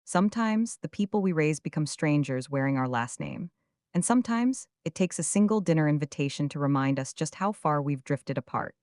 Sometimes the people we raise become strangers wearing our last name. And sometimes it takes a single dinner invitation to remind us just how far we've drifted apart.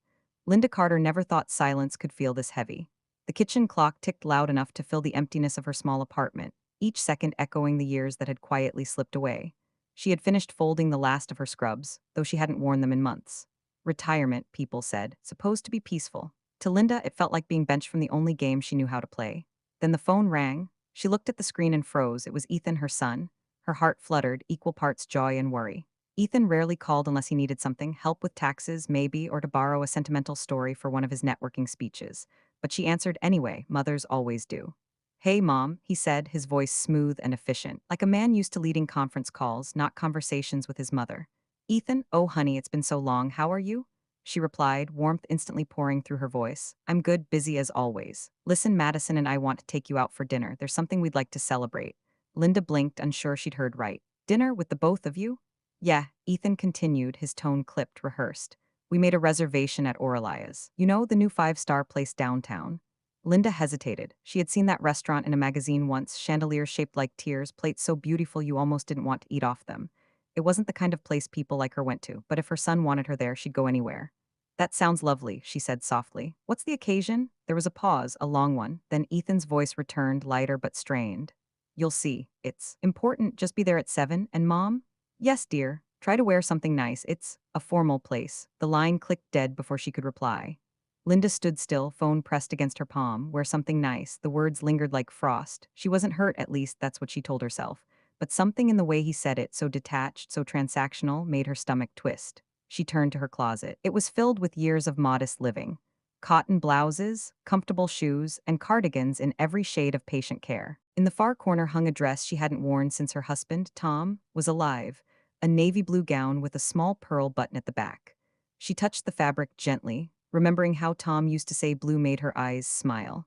Linda Carter never thought silence could feel this heavy. The kitchen clock ticked loud enough to fill the emptiness of her small apartment, each second echoing the years that had quietly slipped away. She had finished folding the last of her scrubs, though she hadn't worn them in months. Retirement, people said, supposed to be peaceful. To Linda, it felt like being benched from the only game she knew how to play. Then the phone rang. She looked at the screen and froze. It was Ethan, her son. Her heart fluttered, equal parts joy and worry. Ethan rarely called unless he needed something, help with taxes, maybe, or to borrow a sentimental story for one of his networking speeches. But she answered anyway, mothers always do. Hey, Mom, he said, his voice smooth and efficient, like a man used to leading conference calls, not conversations with his mother. Ethan, oh honey, it's been so long, how are you? She replied, warmth instantly pouring through her voice. I'm good, busy as always. Listen, Madison and I want to take you out for dinner. There's something we'd like to celebrate. Linda blinked, unsure she'd heard right. Dinner with the both of you? Yeah, Ethan continued, his tone clipped, rehearsed. We made a reservation at Orelia's. You know, the new five-star place downtown. Linda hesitated. She had seen that restaurant in a magazine once, chandeliers shaped like tears, plates so beautiful you almost didn't want to eat off them. It wasn't the kind of place people like her went to, but if her son wanted her there, she'd go anywhere. That sounds lovely, she said softly. What's the occasion? There was a pause, a long one. Then Ethan's voice returned, lighter but strained. You'll see. It's important. Just be there at 7. And Mom? Yes, dear. Try to wear something nice. It's a formal place. The line clicked dead before she could reply. Linda stood still, phone pressed against her palm. Wear something nice. The words lingered like frost. She wasn't hurt, at least that's what she told herself. But something in the way he said it, so detached, so transactional, made her stomach twist. She turned to her closet. It was filled with years of modest living. Cotton blouses, comfortable shoes, and cardigans in every shade of patient care. In the far corner hung a dress she hadn't worn since her husband, Tom, was alive, a navy blue gown with a small pearl button at the back. She touched the fabric gently, remembering how Tom used to say blue made her eyes smile.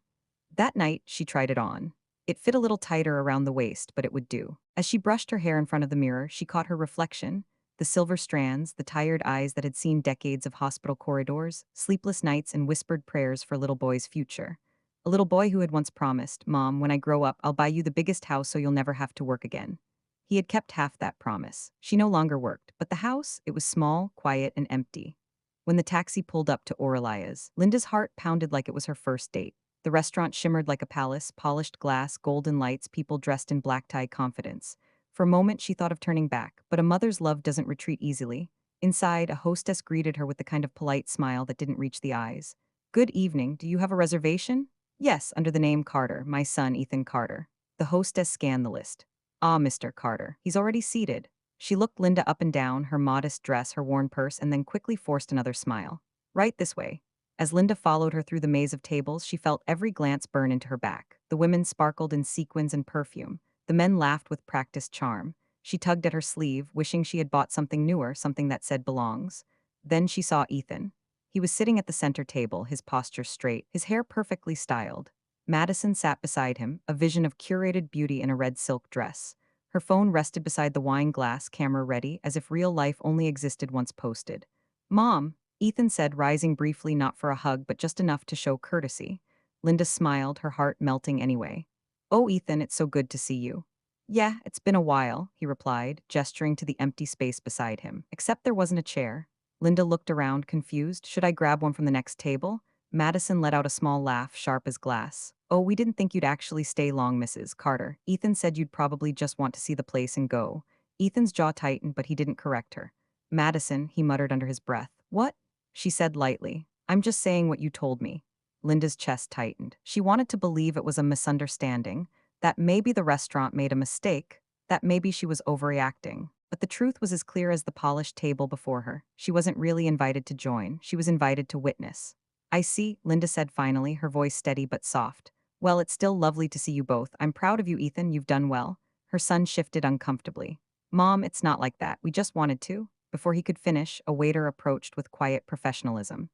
That night, she tried it on. It fit a little tighter around the waist, but it would do. As she brushed her hair in front of the mirror, she caught her reflection, the silver strands, the tired eyes that had seen decades of hospital corridors, sleepless nights, and whispered prayers for little boy's future. A little boy who had once promised, Mom, when I grow up, I'll buy you the biggest house so you'll never have to work again. He had kept half that promise. She no longer worked, but the house, it was small, quiet, and empty. When the taxi pulled up to Orelia's, Linda's heart pounded like it was her first date. The restaurant shimmered like a palace, polished glass, golden lights, people dressed in black-tie confidence. For a moment, she thought of turning back, but a mother's love doesn't retreat easily. Inside, a hostess greeted her with the kind of polite smile that didn't reach the eyes. Good evening, do you have a reservation? Yes, under the name Carter, my son Ethan Carter. The hostess scanned the list. Ah, Mr. Carter, he's already seated. She looked Linda up and down, her modest dress, her worn purse, and then quickly forced another smile. Right this way. As Linda followed her through the maze of tables, she felt every glance burn into her back. The women sparkled in sequins and perfume. The men laughed with practiced charm. She tugged at her sleeve, wishing she had bought something newer, something that said belongs. Then she saw Ethan. He was sitting at the center table, his posture straight, his hair perfectly styled. Madison sat beside him, a vision of curated beauty in a red silk dress. Her phone rested beside the wine glass, camera ready, as if real life only existed once posted. Mom, Ethan said, rising briefly, not for a hug, but just enough to show courtesy. Linda smiled, her heart melting anyway. Oh, Ethan, it's so good to see you. Yeah, it's been a while, he replied, gesturing to the empty space beside him. Except there wasn't a chair. Linda looked around, confused. Should I grab one from the next table? Madison let out a small laugh, sharp as glass. Oh, we didn't think you'd actually stay long, Mrs. Carter. Ethan said you'd probably just want to see the place and go. Ethan's jaw tightened, but he didn't correct her. Madison, he muttered under his breath. What? She said lightly. I'm just saying what you told me. Linda's chest tightened. She wanted to believe it was a misunderstanding, that maybe the restaurant made a mistake, that maybe she was overreacting. But the truth was as clear as the polished table before her. She wasn't really invited to join. She was invited to witness. I see, Linda said finally, her voice steady but soft. Well, it's still lovely to see you both. I'm proud of you, Ethan. You've done well. Her son shifted uncomfortably. Mom, it's not like that. We just wanted to. Before he could finish, a waiter approached with quiet professionalism.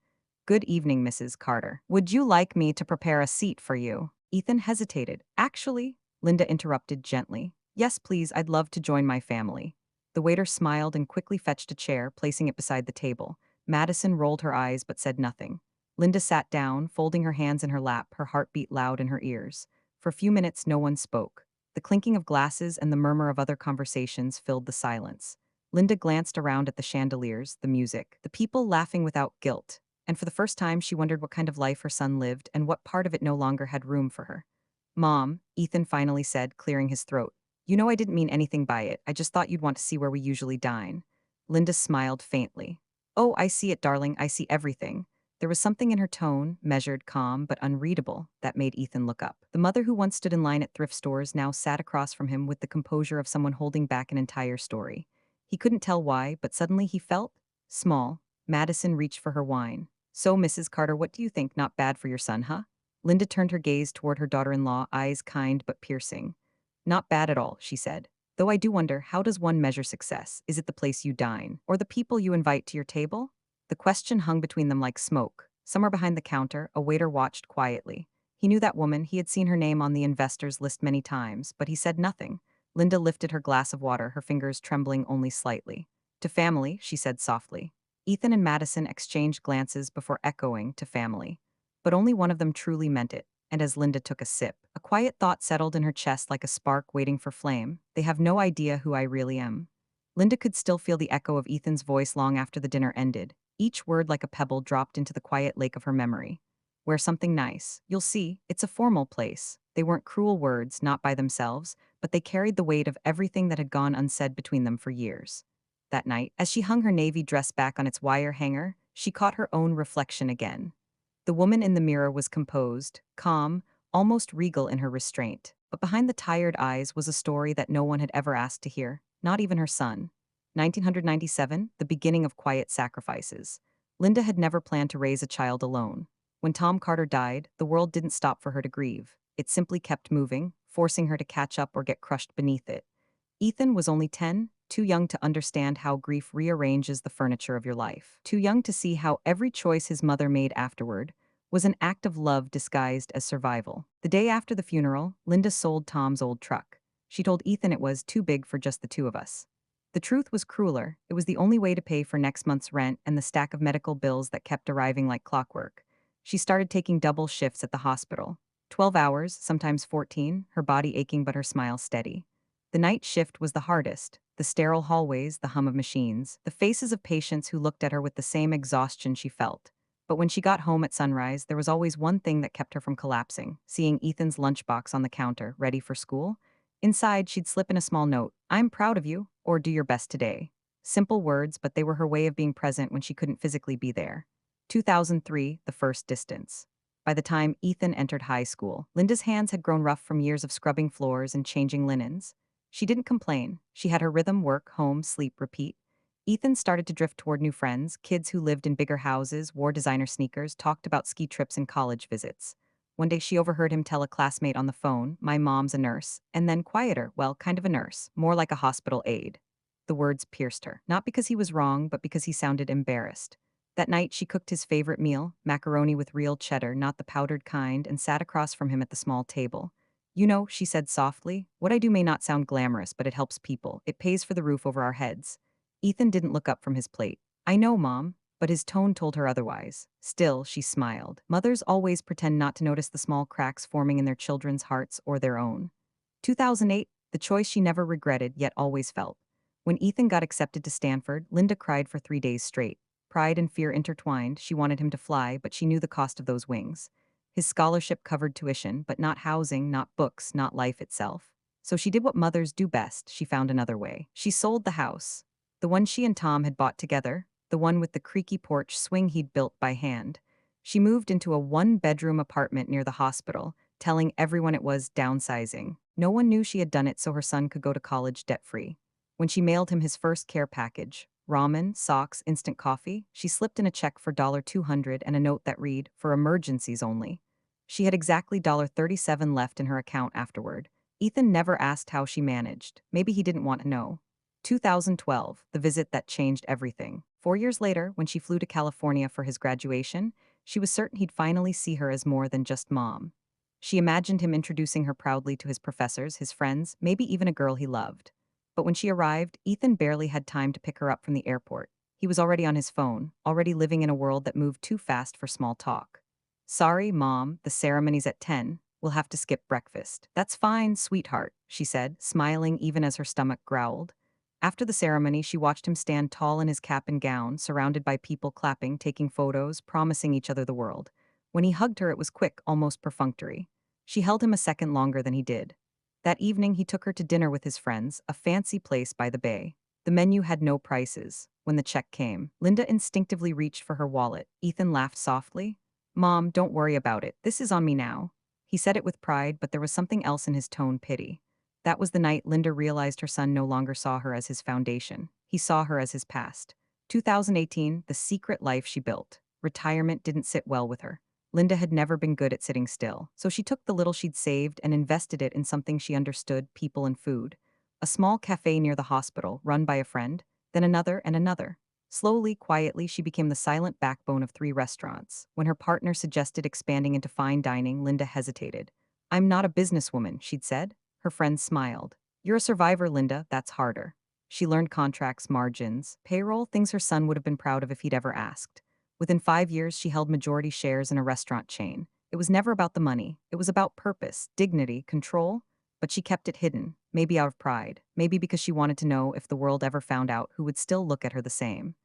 Good evening, Mrs. Carter. Would you like me to prepare a seat for you? Ethan hesitated. Actually, Linda interrupted gently. Yes, please, I'd love to join my family. The waiter smiled and quickly fetched a chair, placing it beside the table. Madison rolled her eyes but said nothing. Linda sat down, folding her hands in her lap, her heart beat loud in her ears. For a few minutes, no one spoke. The clinking of glasses and the murmur of other conversations filled the silence. Linda glanced around at the chandeliers, the music, the people laughing without guilt, and for the first time she wondered what kind of life her son lived and what part of it no longer had room for her. Mom, Ethan finally said, clearing his throat. You know I didn't mean anything by it, I just thought you'd want to see where we usually dine. Linda smiled faintly. Oh, I see it, darling, I see everything. There was something in her tone, measured, calm, but unreadable, that made Ethan look up. The mother who once stood in line at thrift stores now sat across from him with the composure of someone holding back an entire story. He couldn't tell why, but suddenly he felt small. Madison reached for her wine. So, Mrs. Carter, what do you think? Not bad for your son, huh? Linda turned her gaze toward her daughter-in-law, eyes kind but piercing. Not bad at all, she said. Though I do wonder, how does one measure success? Is it the place you dine, or the people you invite to your table? The question hung between them like smoke. Somewhere behind the counter, a waiter watched quietly. He knew that woman, he had seen her name on the investors list many times, but he said nothing. Linda lifted her glass of water, her fingers trembling only slightly. To family, she said softly. Ethan and Madison exchanged glances before echoing to family. But only one of them truly meant it, and as Linda took a sip, a quiet thought settled in her chest like a spark waiting for flame. They have no idea who I really am. Linda could still feel the echo of Ethan's voice long after the dinner ended, each word like a pebble dropped into the quiet lake of her memory. Wear something nice. You'll see, it's a formal place. They weren't cruel words, not by themselves, but they carried the weight of everything that had gone unsaid between them for years. That night, as she hung her navy dress back on its wire hanger, she caught her own reflection again. The woman in the mirror was composed, calm, almost regal in her restraint, but behind the tired eyes was a story that no one had ever asked to hear, not even her son. 1997, the beginning of quiet sacrifices. Linda had never planned to raise a child alone. When Tom Carter died, the world didn't stop for her to grieve. It simply kept moving, forcing her to catch up or get crushed beneath it. Ethan was only 10, too young to understand how grief rearranges the furniture of your life, too young to see how every choice his mother made afterward was an act of love disguised as survival. The day after the funeral, Linda sold Tom's old truck. She told Ethan it was too big for just the two of us. The truth was crueler. It was the only way to pay for next month's rent and the stack of medical bills that kept arriving like clockwork. She started taking double shifts at the hospital. 12 hours, sometimes 14, her body aching but her smile steady. The night shift was the hardest. The sterile hallways, the hum of machines, the faces of patients who looked at her with the same exhaustion she felt. But when she got home at sunrise, there was always one thing that kept her from collapsing, seeing Ethan's lunchbox on the counter, ready for school. Inside, she'd slip in a small note, I'm proud of you, or do your best today. Simple words, but they were her way of being present when she couldn't physically be there. 2003, the first distance. By the time Ethan entered high school, Linda's hands had grown rough from years of scrubbing floors and changing linens. She didn't complain. She had her rhythm: work, home, sleep, repeat. Ethan started to drift toward new friends, kids who lived in bigger houses, wore designer sneakers, talked about ski trips and college visits. One day she overheard him tell a classmate on the phone, my mom's a nurse, and then quieter, well, kind of a nurse, more like a hospital aide. The words pierced her, not because he was wrong, but because he sounded embarrassed. That night she cooked his favorite meal, macaroni with real cheddar, not the powdered kind, and sat across from him at the small table. You know, she said softly, what I do may not sound glamorous, but it helps people. It pays for the roof over our heads. Ethan didn't look up from his plate. I know, Mom, but his tone told her otherwise. Still, she smiled. Mothers always pretend not to notice the small cracks forming in their children's hearts or their own. 2008, the choice she never regretted yet always felt. When Ethan got accepted to Stanford, Linda cried for 3 days straight. Pride and fear intertwined. She wanted him to fly, but she knew the cost of those wings. His scholarship covered tuition, but not housing, not books, not life itself. So she did what mothers do best. She found another way. She sold the house. The one she and Tom had bought together, the one with the creaky porch swing he'd built by hand. She moved into a one-bedroom apartment near the hospital, telling everyone it was downsizing. No one knew she had done it so her son could go to college debt-free. When she mailed him his first care package, ramen, socks, instant coffee, she slipped in a check for $200 and a note that read, for emergencies only. She had exactly $37 left in her account afterward. Ethan never asked how she managed. Maybe he didn't want to know. 2012, the visit that changed everything. 4 years later, when she flew to California for his graduation, she was certain he'd finally see her as more than just mom. She imagined him introducing her proudly to his professors, his friends, maybe even a girl he loved. But when she arrived, Ethan barely had time to pick her up from the airport. He was already on his phone, already living in a world that moved too fast for small talk. Sorry, Mom, the ceremony's at 10. We'll have to skip breakfast. That's fine, sweetheart, she said, smiling even as her stomach growled. After the ceremony, she watched him stand tall in his cap and gown, surrounded by people clapping, taking photos, promising each other the world. When he hugged her, it was quick, almost perfunctory. She held him a second longer than he did. That evening, he took her to dinner with his friends, a fancy place by the bay. The menu had no prices. When the check came, Linda instinctively reached for her wallet. Ethan laughed softly. Mom, don't worry about it. This is on me now. He said it with pride, but there was something else in his tone, pity. That was the night Linda realized her son no longer saw her as his foundation. He saw her as his past. 2018, the secret life she built. Retirement didn't sit well with her. Linda had never been good at sitting still, so she took the little she'd saved and invested it in something she understood, people and food. A small cafe near the hospital, run by a friend, then another and another. Slowly, quietly, she became the silent backbone of 3 restaurants. When her partner suggested expanding into fine dining, Linda hesitated. I'm not a businesswoman, she'd said. Her friend smiled. You're a survivor, Linda, that's harder. She learned contracts, margins, payroll, things her son would have been proud of if he'd ever asked. Within 5 years, she held majority shares in a restaurant chain. It was never about the money. It was about purpose, dignity, control. But she kept it hidden, maybe out of pride, maybe because she wanted to know if the world ever found out who would still look at her the same.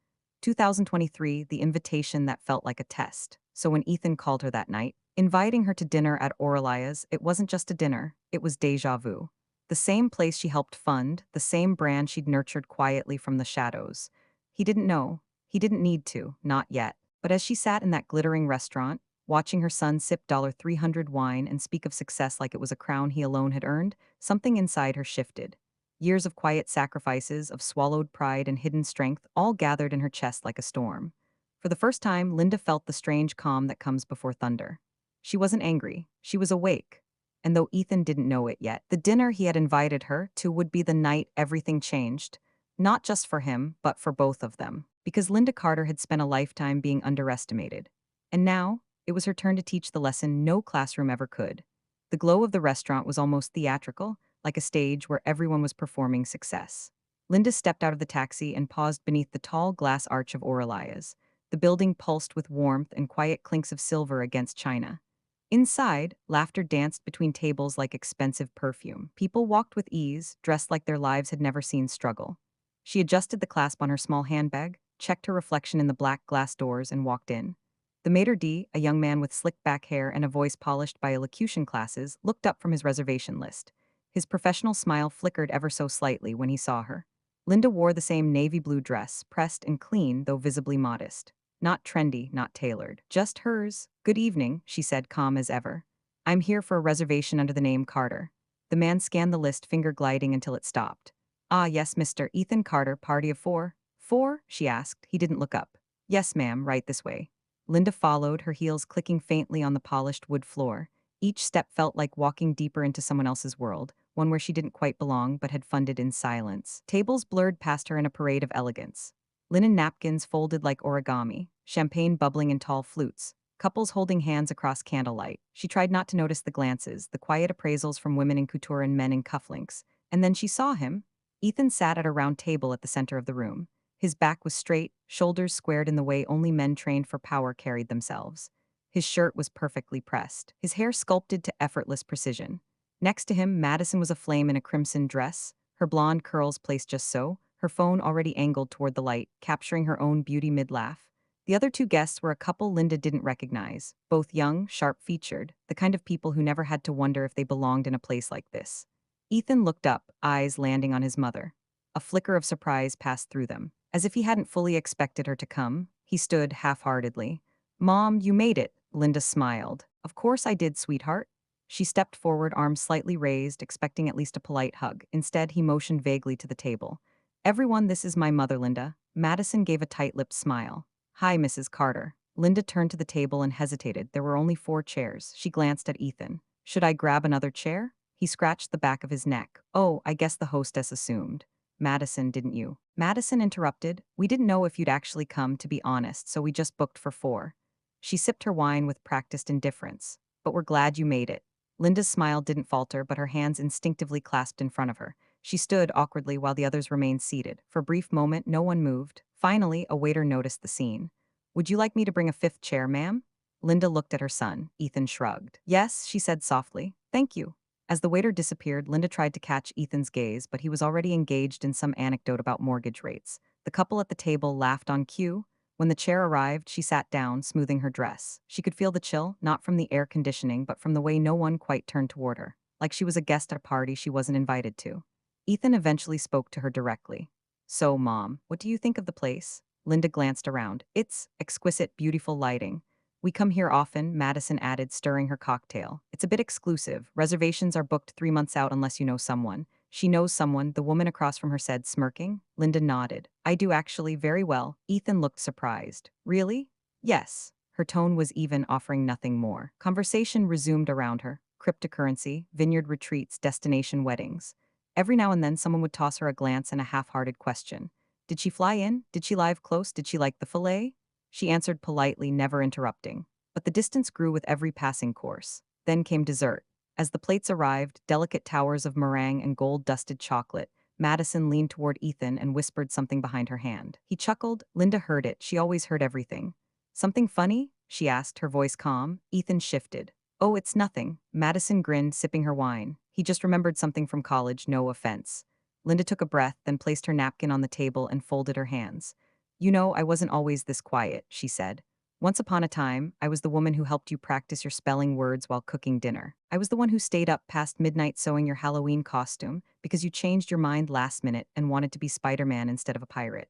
2023, the invitation that felt like a test. So when Ethan called her that night, inviting her to dinner at Aurelia's, it wasn't just a dinner, it was déjà vu. The same place she helped fund, the same brand she'd nurtured quietly from the shadows. He didn't know. He didn't need to, not yet. But as she sat in that glittering restaurant, watching her son sip $300 wine and speak of success like it was a crown he alone had earned, something inside her shifted. Years of quiet sacrifices, of swallowed pride and hidden strength, all gathered in her chest like a storm. For the first time, Linda felt the strange calm that comes before thunder. She wasn't angry, she was awake. And though Ethan didn't know it yet, the dinner he had invited her to would be the night everything changed. Not just for him, but for both of them. Because Linda Carter had spent a lifetime being underestimated. And now, it was her turn to teach the lesson no classroom ever could. The glow of the restaurant was almost theatrical, like a stage where everyone was performing success. Linda stepped out of the taxi and paused beneath the tall glass arch of Aurelia's. The building pulsed with warmth and quiet clinks of silver against china. Inside, laughter danced between tables like expensive perfume. People walked with ease, dressed like their lives had never seen struggle. She adjusted the clasp on her small handbag, checked her reflection in the black glass doors, and walked in. The maitre d', a young man with slick back hair and a voice polished by elocution classes, looked up from his reservation list. His professional smile flickered ever so slightly when he saw her. Linda wore the same navy blue dress, pressed and clean, though visibly modest. Not trendy, not tailored. Just hers. Good evening, she said, calm as ever. I'm here for a reservation under the name Carter. The man scanned the list, finger gliding until it stopped. Ah, yes, Mr. Ethan Carter, party of 4. 4? She asked. He didn't look up. Yes, ma'am, right this way. Linda followed, her heels clicking faintly on the polished wood floor. Each step felt like walking deeper into someone else's world, one where she didn't quite belong but had funded in silence. Tables blurred past her in a parade of elegance. Linen napkins folded like origami, champagne bubbling in tall flutes, couples holding hands across candlelight. She tried not to notice the glances, the quiet appraisals from women in couture and men in cufflinks. And then she saw him. Ethan sat at a round table at the center of the room. His back was straight, shoulders squared in the way only men trained for power carried themselves. His shirt was perfectly pressed, his hair sculpted to effortless precision. Next to him, Madison was aflame in a crimson dress, her blonde curls placed just so, her phone already angled toward the light, capturing her own beauty mid-laugh. The other 2 guests were a couple Linda didn't recognize, both young, sharp-featured, the kind of people who never had to wonder if they belonged in a place like this. Ethan looked up, eyes landing on his mother. A flicker of surprise passed through them. As if he hadn't fully expected her to come, he stood half-heartedly. Mom, you made it, Linda smiled. Of course I did, sweetheart. She stepped forward, arms slightly raised, expecting at least a polite hug. Instead, he motioned vaguely to the table. Everyone, this is my mother, Linda. Madison gave a tight-lipped smile. Hi, Mrs. Carter. Linda turned to the table and hesitated. There were only 4 chairs. She glanced at Ethan. Should I grab another chair? He scratched the back of his neck. Oh, I guess the hostess assumed. Madison, didn't you? Madison interrupted. We didn't know if you'd actually come, to be honest, so we just booked for 4. She sipped her wine with practiced indifference. But we're glad you made it. Linda's smile didn't falter, but her hands instinctively clasped in front of her. She stood awkwardly while the others remained seated. For a brief moment, no one moved. Finally, a waiter noticed the scene. Would you like me to bring a 5th chair, ma'am? Linda looked at her son. Ethan shrugged. Yes, she said softly. Thank you. As the waiter disappeared, Linda tried to catch Ethan's gaze, but he was already engaged in some anecdote about mortgage rates. The couple at the table laughed on cue. When the chair arrived, she sat down, smoothing her dress. She could feel the chill, not from the air conditioning, but from the way no one quite turned toward her, like she was a guest at a party she wasn't invited to. Ethan eventually spoke to her directly. So, Mom, what do you think of the place? Linda glanced around. It's exquisite, beautiful lighting. We come here often, Madison added, stirring her cocktail. It's a bit exclusive. Reservations are booked 3 months out unless you know someone. She knows someone, the woman across from her said, smirking. Linda nodded. I do actually, very well. Ethan looked surprised. Really? Yes. Her tone was even, offering nothing more. Conversation resumed around her. Cryptocurrency, vineyard retreats, destination weddings. Every now and then someone would toss her a glance and a half-hearted question. Did she fly in? Did she live close? Did she like the filet? She answered politely, never interrupting. But the distance grew with every passing course. Then came dessert. As the plates arrived, delicate towers of meringue and gold-dusted chocolate, Madison leaned toward Ethan and whispered something behind her hand. He chuckled. Linda heard it. She always heard everything. Something funny? She asked, her voice calm. Ethan shifted. Oh, it's nothing. Madison grinned, sipping her wine. He just remembered something from college, no offense. Linda took a breath, then placed her napkin on the table and folded her hands. You know, I wasn't always this quiet, she said. Once upon a time, I was the woman who helped you practice your spelling words while cooking dinner. I was the one who stayed up past midnight sewing your Halloween costume because you changed your mind last minute and wanted to be Spider-Man instead of a pirate.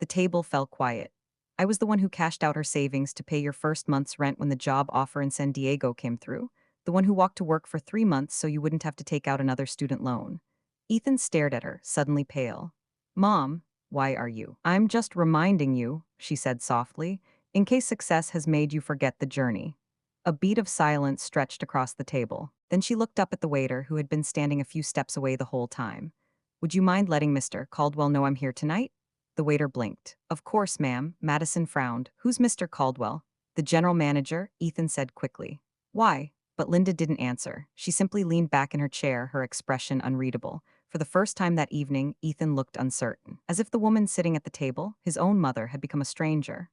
The table fell quiet. I was the one who cashed out her savings to pay your first month's rent when the job offer in San Diego came through. The one who walked to work for 3 months so you wouldn't have to take out another student loan. Ethan stared at her, suddenly pale. Mom, why are you? I'm just reminding you, she said softly, in case success has made you forget the journey. A beat of silence stretched across the table. Then she looked up at the waiter, who had been standing a few steps away the whole time. Would you mind letting Mr. Caldwell know I'm here tonight? The waiter blinked. Of course, ma'am. Madison frowned. Who's Mr. Caldwell? The general manager, Ethan said quickly. Why? But Linda didn't answer. She simply leaned back in her chair, her expression unreadable. For the first time that evening, Ethan looked uncertain. As if the woman sitting at the table, his own mother, had become a stranger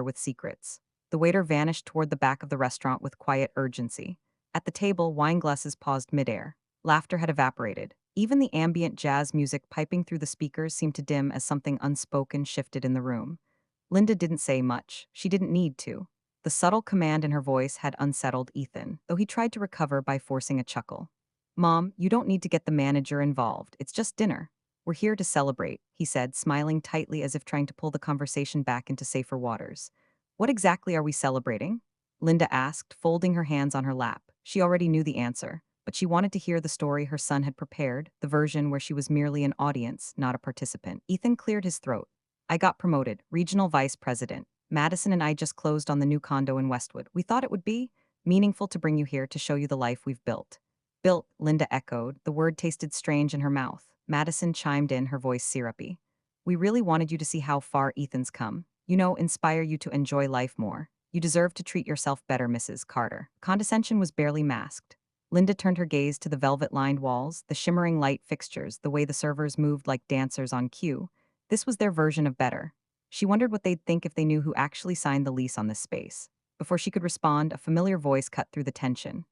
with secrets. The waiter vanished toward the back of the restaurant with quiet urgency. At the table, wine glasses paused midair. Laughter had evaporated. Even the ambient jazz music piping through the speakers seemed to dim as something unspoken shifted in the room. Linda didn't say much. She didn't need to. The subtle command in her voice had unsettled Ethan, though he tried to recover by forcing a chuckle. Mom, you don't need to get the manager involved. It's just dinner. We're here to celebrate, he said, smiling tightly as if trying to pull the conversation back into safer waters. What exactly are we celebrating? Linda asked, folding her hands on her lap. She already knew the answer, but she wanted to hear the story her son had prepared, the version where she was merely an audience, not a participant. Ethan cleared his throat. I got promoted, regional vice president. Madison and I just closed on the new condo in Westwood. We thought it would be meaningful to bring you here to show you the life we've built. Built, Linda echoed. The word tasted strange in her mouth. Madison chimed in, her voice syrupy. We really wanted you to see how far Ethan's come. You know, inspire you to enjoy life more. You deserve to treat yourself better, Mrs. Carter. Condescension was barely masked. Linda turned her gaze to the velvet-lined walls, the shimmering light fixtures, the way the servers moved like dancers on cue. This was their version of better. She wondered what they'd think if they knew who actually signed the lease on this space. Before she could respond, a familiar voice cut through the tension.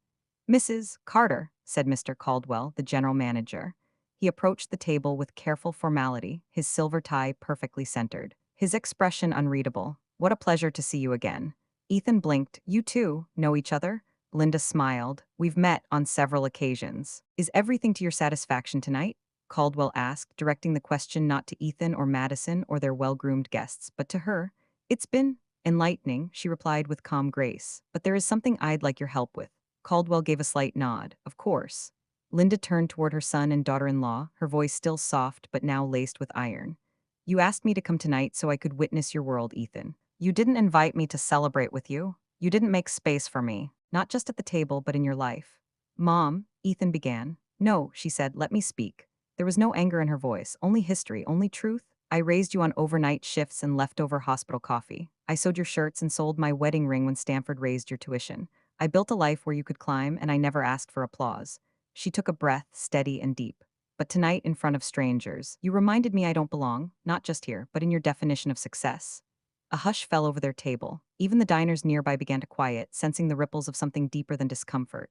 Mrs. Carter, said Mr. Caldwell, the general manager. He approached the table with careful formality, his silver tie perfectly centered, his expression unreadable. What a pleasure to see you again. Ethan blinked. You too know each other? Linda smiled. We've met on several occasions. Is everything to your satisfaction tonight? Caldwell asked, directing the question not to Ethan or Madison or their well-groomed guests, but to her. It's been enlightening, she replied with calm grace, but there is something I'd like your help with. Caldwell gave a slight nod. Of course. Linda turned toward her son and daughter-in-law, her voice still soft but now laced with iron. You asked me to come tonight so I could witness your world, Ethan. You didn't invite me to celebrate with you. You didn't make space for me, not just at the table but in your life. Mom, Ethan began. No, she said, let me speak. There was no anger in her voice, only history, only truth. I raised you on overnight shifts and leftover hospital coffee. I sewed your shirts and sold my wedding ring when Stanford raised your tuition. I built a life where you could climb, and I never asked for applause. She took a breath, steady and deep. But tonight, in front of strangers, you reminded me I don't belong, not just here, but in your definition of success. A hush fell over their table. Even the diners nearby began to quiet, sensing the ripples of something deeper than discomfort.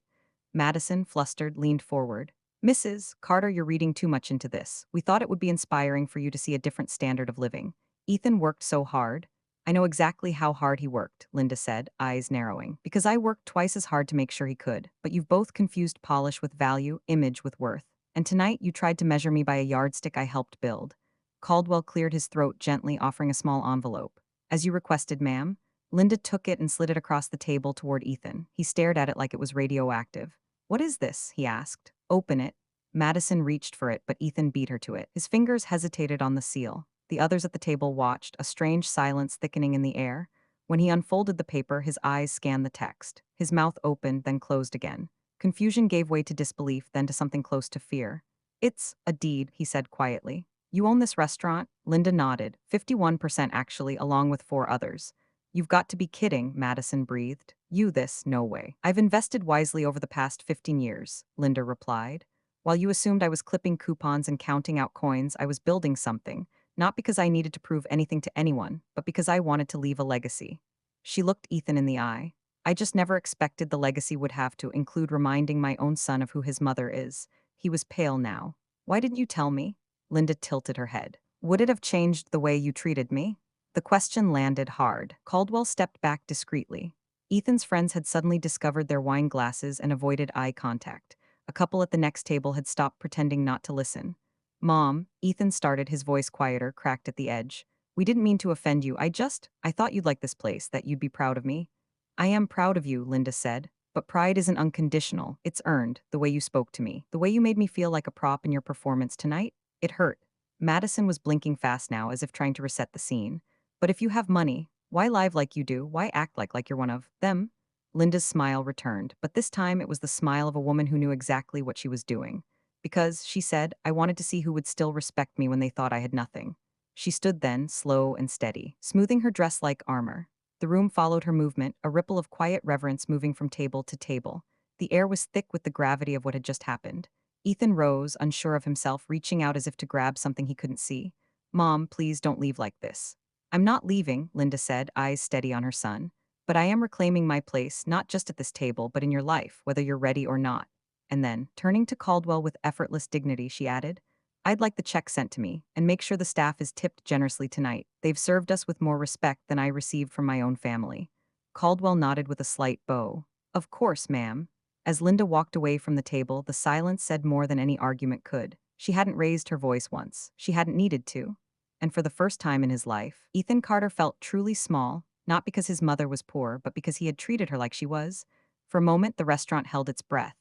Madison, flustered, leaned forward. Mrs. Carter, you're reading too much into this. We thought it would be inspiring for you to see a different standard of living. Ethan worked so hard. I know exactly how hard he worked, Linda said, eyes narrowing. Because I worked twice as hard to make sure he could. But you've both confused polish with value, image with worth. And tonight you tried to measure me by a yardstick I helped build. Caldwell cleared his throat gently, offering a small envelope. As you requested, ma'am. Linda took it and slid it across the table toward Ethan. He stared at it like it was radioactive. What is this? He asked. Open it. Madison reached for it, but Ethan beat her to it. His fingers hesitated on the seal. The others at the table watched, a strange silence thickening in the air. When he unfolded the paper, his eyes scanned the text. His mouth opened, then closed again. Confusion gave way to disbelief, then to something close to fear. It's a deed, he said quietly. You own this restaurant? Linda nodded. 51% actually, along with 4 others. You've got to be kidding, Madison breathed. You this, no way. I've invested wisely over the past 15 years, Linda replied. While you assumed I was clipping coupons and counting out coins, I was building something, not because I needed to prove anything to anyone, but because I wanted to leave a legacy. She looked Ethan in the eye. I just never expected the legacy would have to include reminding my own son of who his mother is. He was pale now. Why didn't you tell me? Linda tilted her head. Would it have changed the way you treated me? The question landed hard. Caldwell stepped back discreetly. Ethan's friends had suddenly discovered their wine glasses and avoided eye contact. A couple at the next table had stopped pretending not to listen. Mom, Ethan started, his voice quieter, cracked at the edge. We didn't mean to offend you. I thought you'd like this place, that you'd be proud of me. I am proud of you, Linda said. But pride isn't unconditional. It's earned, the way you spoke to me. The way you made me feel like a prop in your performance tonight. It hurt. Madison was blinking fast now, as if trying to reset the scene. But if you have money, why live like you do? Why act like you're one of them? Linda's smile returned, but this time it was the smile of a woman who knew exactly what she was doing. Because, she said, I wanted to see who would still respect me when they thought I had nothing. She stood then, slow and steady, smoothing her dress like armor. The room followed her movement, a ripple of quiet reverence moving from table to table. The air was thick with the gravity of what had just happened. Ethan rose, unsure of himself, reaching out as if to grab something he couldn't see. Mom, please don't leave like this. I'm not leaving, Linda said, eyes steady on her son. But I am reclaiming my place, not just at this table, but in your life, whether you're ready or not. And then, turning to Caldwell with effortless dignity, she added, I'd like the check sent to me, and make sure the staff is tipped generously tonight. They've served us with more respect than I received from my own family. Caldwell nodded with a slight bow. Of course, ma'am. As Linda walked away from the table, the silence said more than any argument could. She hadn't raised her voice once. She hadn't needed to. And for the first time in his life, Ethan Carter felt truly small, not because his mother was poor, but because he had treated her like she was. For a moment, the restaurant held its breath.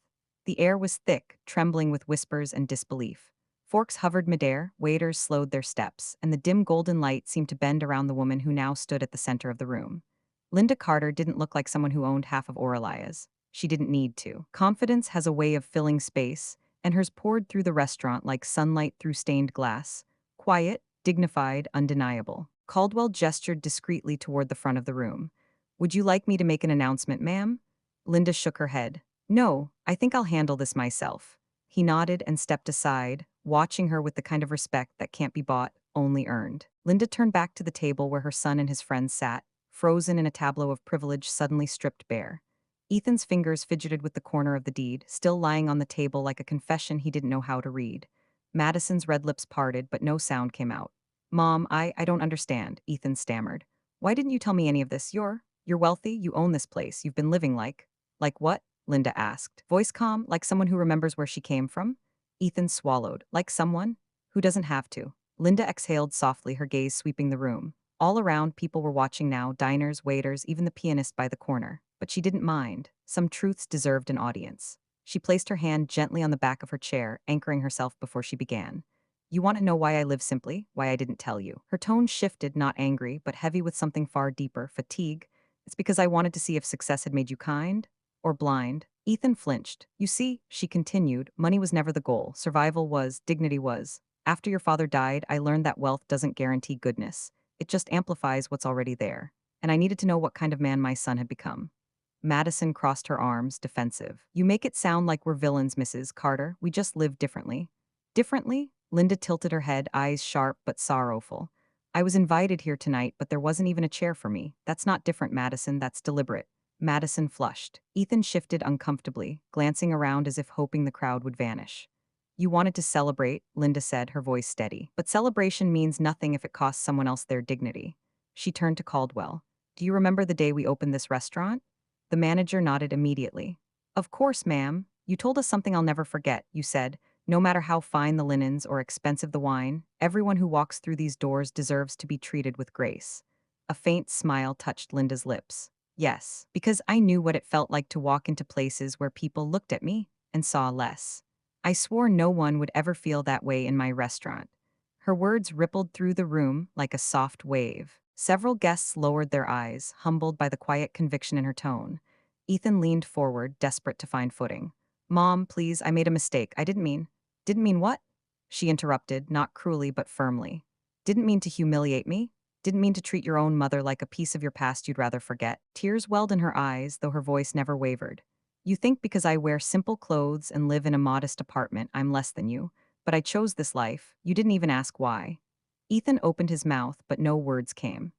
The air was thick, trembling with whispers and disbelief. Forks hovered midair, waiters slowed their steps, and the dim golden light seemed to bend around the woman who now stood at the center of the room. Linda Carter didn't look like someone who owned half of Oralia's. She didn't need to. Confidence has a way of filling space, and hers poured through the restaurant like sunlight through stained glass. Quiet, dignified, undeniable. Caldwell gestured discreetly toward the front of the room. Would you like me to make an announcement, ma'am? Linda shook her head. No, I think I'll handle this myself. He nodded and stepped aside, watching her with the kind of respect that can't be bought, only earned. Linda turned back to the table where her son and his friends sat, frozen in a tableau of privilege suddenly stripped bare. Ethan's fingers fidgeted with the corner of the deed, still lying on the table like a confession he didn't know how to read. Madison's red lips parted, but no sound came out. Mom, I don't understand, Ethan stammered. Why didn't you tell me any of this? You're wealthy, you own this place, you've been living like. Like what? Linda asked. Voice calm, like someone who remembers where she came from? Ethan swallowed. Like someone? Who doesn't have to. Linda exhaled softly, her gaze sweeping the room. All around, people were watching now, diners, waiters, even the pianist by the corner. But she didn't mind. Some truths deserved an audience. She placed her hand gently on the back of her chair, anchoring herself before she began. You want to know why I live simply? Why I didn't tell you? Her tone shifted, not angry, but heavy with something far deeper, fatigue. It's because I wanted to see if success had made you kind or blind. Ethan flinched. You see, she continued, money was never the goal. Survival was, dignity was. After your father died, I learned that wealth doesn't guarantee goodness. It just amplifies what's already there. And I needed to know what kind of man my son had become. Madison crossed her arms, defensive. You make it sound like we're villains, Mrs. Carter. We just live differently. Differently? Linda tilted her head, eyes sharp but sorrowful. I was invited here tonight, but there wasn't even a chair for me. That's not different, Madison, that's deliberate. Madison flushed. Ethan shifted uncomfortably, glancing around as if hoping the crowd would vanish. You wanted to celebrate, Linda said, her voice steady. But celebration means nothing if it costs someone else their dignity. She turned to Caldwell. Do you remember the day we opened this restaurant? The manager nodded immediately. Of course, ma'am. You told us something I'll never forget, you said. No matter how fine the linens or expensive the wine, everyone who walks through these doors deserves to be treated with grace. A faint smile touched Linda's lips. Yes, because I knew what it felt like to walk into places where people looked at me and saw less. I swore no one would ever feel that way in my restaurant. Her words rippled through the room like a soft wave. Several guests lowered their eyes, humbled by the quiet conviction in her tone. Ethan leaned forward, desperate to find footing. Mom, please, I made a mistake. I didn't mean. Didn't mean what? She interrupted, not cruelly but firmly. Didn't mean to humiliate me. Didn't mean to treat your own mother like a piece of your past you'd rather forget. Tears welled in her eyes, though her voice never wavered. You think because I wear simple clothes and live in a modest apartment, I'm less than you. But I chose this life. You didn't even ask why. Ethan opened his mouth, but no words came.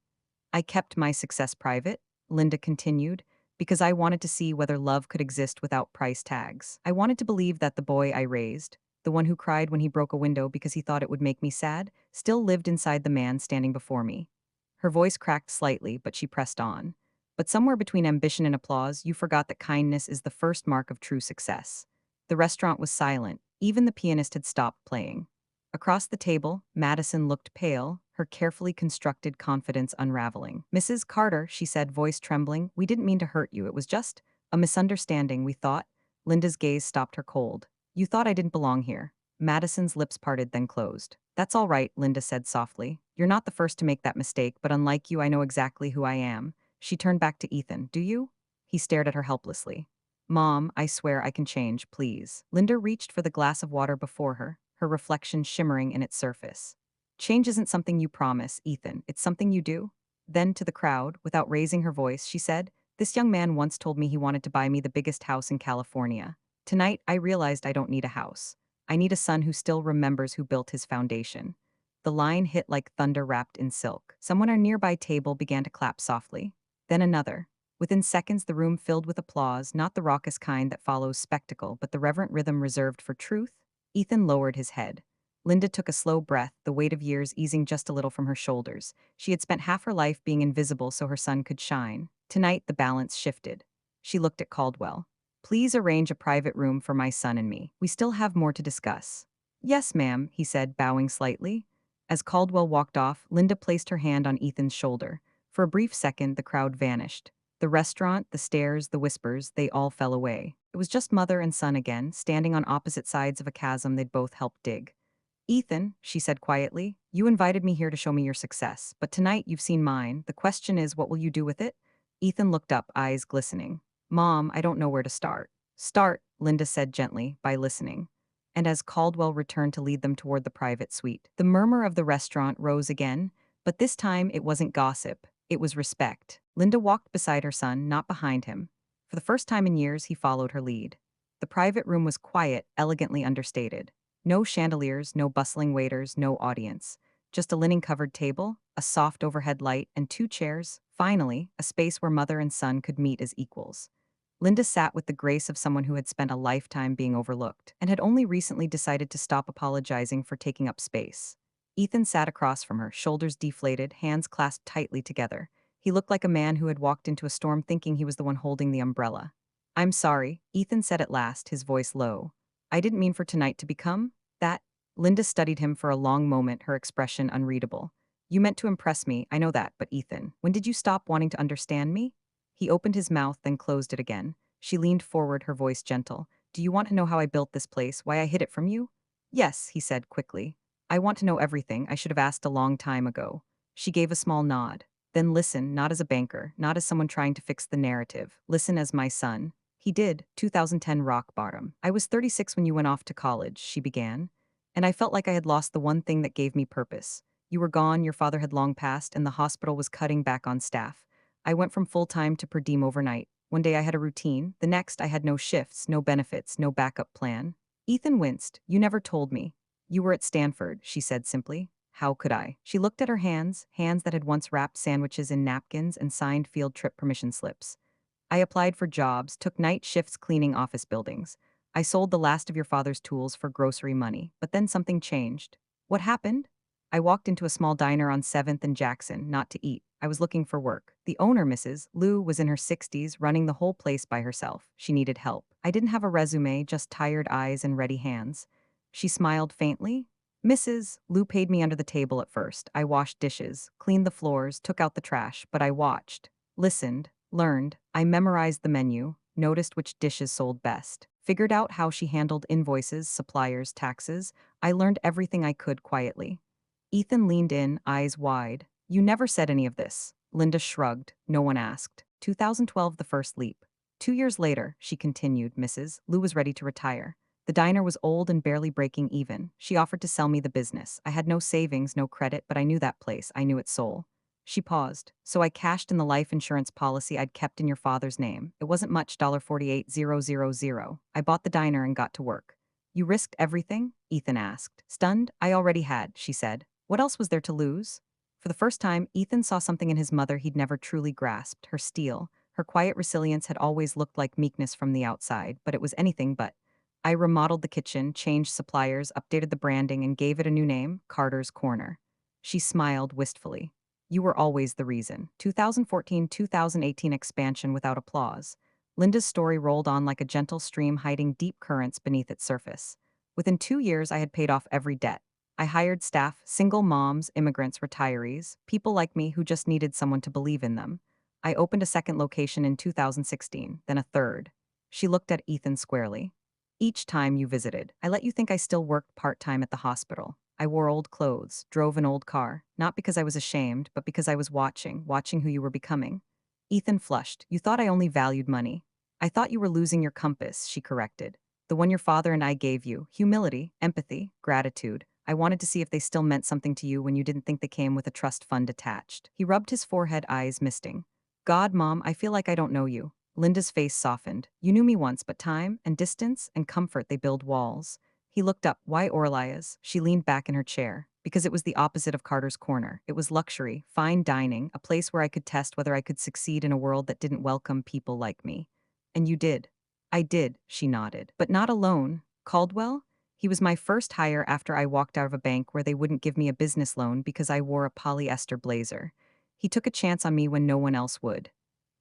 I kept my success private, Linda continued, because I wanted to see whether love could exist without price tags. I wanted to believe that the boy I raised, the one who cried when he broke a window because he thought it would make me sad, still lived inside the man standing before me. Her voice cracked slightly, but she pressed on. But somewhere between ambition and applause, you forgot that kindness is the first mark of true success. The restaurant was silent. Even the pianist had stopped playing. Across the table, Madison looked pale, her carefully constructed confidence unraveling. Mrs. Carter, she said, voice trembling, we didn't mean to hurt you. It was just a misunderstanding, we thought. Linda's gaze stopped her cold. You thought I didn't belong here. Madison's lips parted, then closed. That's all right, Linda said softly. You're not the first to make that mistake, but unlike you, I know exactly who I am. She turned back to Ethan. Do you? He stared at her helplessly. Mom, I swear I can change, please. Linda reached for the glass of water before her, her reflection shimmering in its surface. Change isn't something you promise, Ethan. It's something you do. Then to the crowd, without raising her voice, she said, this young man once told me he wanted to buy me the biggest house in California. Tonight, I realized I don't need a house. I need a son who still remembers who built his foundation. The line hit like thunder wrapped in silk. Someone at a nearby table began to clap softly. Then another. Within seconds, the room filled with applause, not the raucous kind that follows spectacle, but the reverent rhythm reserved for truth. Ethan lowered his head. Linda took a slow breath, the weight of years easing just a little from her shoulders. She had spent half her life being invisible so her son could shine. Tonight, the balance shifted. She looked at Caldwell. Please arrange a private room for my son and me. We still have more to discuss. Yes, ma'am, he said, bowing slightly. As Caldwell walked off, Linda placed her hand on Ethan's shoulder. For a brief second, the crowd vanished. The restaurant, the stairs, the whispers, they all fell away. It was just mother and son again, standing on opposite sides of a chasm they'd both helped dig. Ethan, she said quietly, you invited me here to show me your success, but tonight you've seen mine. The question is, what will you do with it? Ethan looked up, eyes glistening. Mom, I don't know where to start. Start, Linda said gently, by listening. And as Caldwell returned to lead them toward the private suite, the murmur of the restaurant rose again, but this time it wasn't gossip, it was respect. Linda walked beside her son, not behind him. For the first time in years, he followed her lead. The private room was quiet, elegantly understated. No chandeliers, no bustling waiters, no audience. Just a linen-covered table, a soft overhead light, and two chairs. Finally, a space where mother and son could meet as equals. Linda sat with the grace of someone who had spent a lifetime being overlooked and had only recently decided to stop apologizing for taking up space. Ethan sat across from her, shoulders deflated, hands clasped tightly together. He looked like a man who had walked into a storm thinking he was the one holding the umbrella. I'm sorry, Ethan said at last, his voice low. I didn't mean for tonight to become that. Linda studied him for a long moment, her expression unreadable. You meant to impress me, I know that, but Ethan, when did you stop wanting to understand me? He opened his mouth, then closed it again. She leaned forward, her voice gentle. Do you want to know how I built this place, why I hid it from you? Yes, he said quickly. I want to know everything. I should have asked a long time ago. She gave a small nod. Then listen, not as a banker, not as someone trying to fix the narrative. Listen as my son. He did, 2010 rock bottom. I was 36 when you went off to college, she began. And I felt like I had lost the one thing that gave me purpose. You were gone, your father had long passed, and the hospital was cutting back on staff. I went from full-time to per diem overnight. One day I had a routine, the next I had no shifts, no benefits, no backup plan. Ethan winced. You never told me. You were at Stanford, she said simply. How could I? She looked at her hands, hands that had once wrapped sandwiches in napkins and signed field trip permission slips. I applied for jobs, took night shifts cleaning office buildings. I sold the last of your father's tools for grocery money, but then something changed. What happened? I walked into a small diner on 7th and Jackson, not to eat. I was looking for work. The owner, Mrs. Lou, was in her 60s, running the whole place by herself. She needed help. I didn't have a resume, just tired eyes and ready hands. She smiled faintly. Mrs. Lou paid me under the table at first. I washed dishes, cleaned the floors, took out the trash, but I watched, listened, learned. I memorized the menu, noticed which dishes sold best, figured out how she handled invoices, suppliers, taxes. I learned everything I could quietly. Ethan leaned in, eyes wide. You never said any of this. Linda shrugged. No one asked. 2012, the first leap. 2 years later, she continued, Mrs. Lou was ready to retire. The diner was old and barely breaking even. She offered to sell me the business. I had no savings, no credit, but I knew that place. I knew its soul. She paused. So I cashed in the life insurance policy I'd kept in your father's name. It wasn't much, $48,000. I bought the diner and got to work. You risked everything? Ethan asked. Stunned, I already had, she said. What else was there to lose? For the first time, Ethan saw something in his mother he'd never truly grasped, her steel. Her quiet resilience had always looked like meekness from the outside, but it was anything but. I remodeled the kitchen, changed suppliers, updated the branding, and gave it a new name, Carter's Corner. She smiled wistfully. You were always the reason. 2014-2018 expansion without applause. Linda's story rolled on like a gentle stream hiding deep currents beneath its surface. Within 2 years, I had paid off every debt. I hired staff, single moms, immigrants, retirees, people like me who just needed someone to believe in them. I opened a second location in 2016, then a third. She looked at Ethan squarely. Each time you visited, I let you think I still worked part-time at the hospital. I wore old clothes, drove an old car, not because I was ashamed, but because I was watching who you were becoming. Ethan flushed. You thought I only valued money. I thought you were losing your compass, she corrected. The one your father and I gave you, humility, empathy, gratitude. I wanted to see if they still meant something to you when you didn't think they came with a trust fund attached. He rubbed his forehead, eyes misting. God, Mom, I feel like I don't know you. Linda's face softened. You knew me once, but time and distance and comfort, they build walls. He looked up. Why Orlias? She leaned back in her chair. Because it was the opposite of Carter's Corner. It was luxury, fine dining, a place where I could test whether I could succeed in a world that didn't welcome people like me. And you did. I did, she nodded. But not alone. Caldwell? He was my first hire after I walked out of a bank where they wouldn't give me a business loan because I wore a polyester blazer. He took a chance on me when no one else would.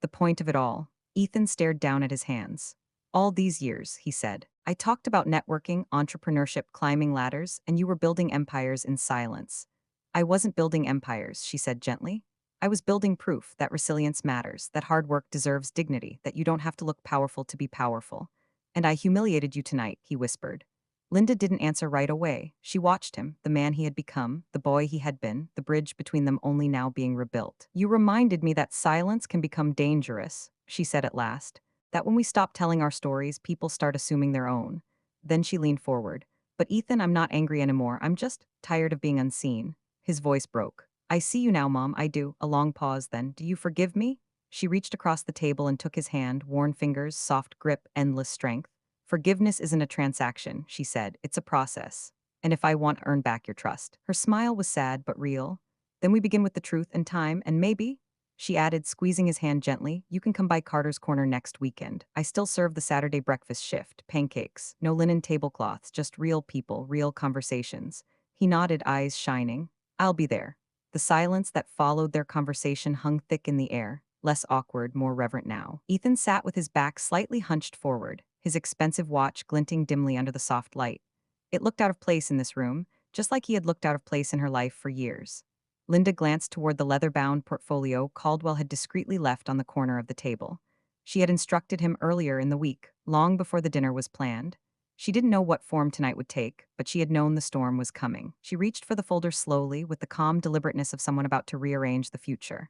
The point of it all. Ethan stared down at his hands. All these years, he said, I talked about networking, entrepreneurship, climbing ladders, and you were building empires in silence. I wasn't building empires, she said gently. I was building proof that resilience matters, that hard work deserves dignity, that you don't have to look powerful to be powerful. And I humiliated you tonight, he whispered. Linda didn't answer right away. She watched him, the man he had become, the boy he had been, the bridge between them only now being rebuilt. You reminded me that silence can become dangerous, she said at last. That when we stop telling our stories, people start assuming their own. Then she leaned forward. But Ethan, I'm not angry anymore. I'm just tired of being unseen. His voice broke. I see you now, Mom. I do. A long pause then. Do you forgive me? She reached across the table and took his hand, worn fingers, soft grip, endless strength. Forgiveness isn't a transaction, she said. It's a process. And if I want to earn back your trust. Her smile was sad but real. Then we begin with the truth and time, and maybe, she added, squeezing his hand gently, you can come by Carter's Corner next weekend. I still serve the Saturday breakfast shift, pancakes, no linen tablecloths, just real people, real conversations. He nodded, eyes shining. I'll be there. The silence that followed their conversation hung thick in the air, less awkward, more reverent now. Ethan sat with his back slightly hunched forward, his expensive watch glinting dimly under the soft light. It looked out of place in this room, just like he had looked out of place in her life for years. Linda glanced toward the leather-bound portfolio Caldwell had discreetly left on the corner of the table. She had instructed him earlier in the week, long before the dinner was planned. She didn't know what form tonight would take, but she had known the storm was coming. She reached for the folder slowly, with the calm deliberateness of someone about to rearrange the future.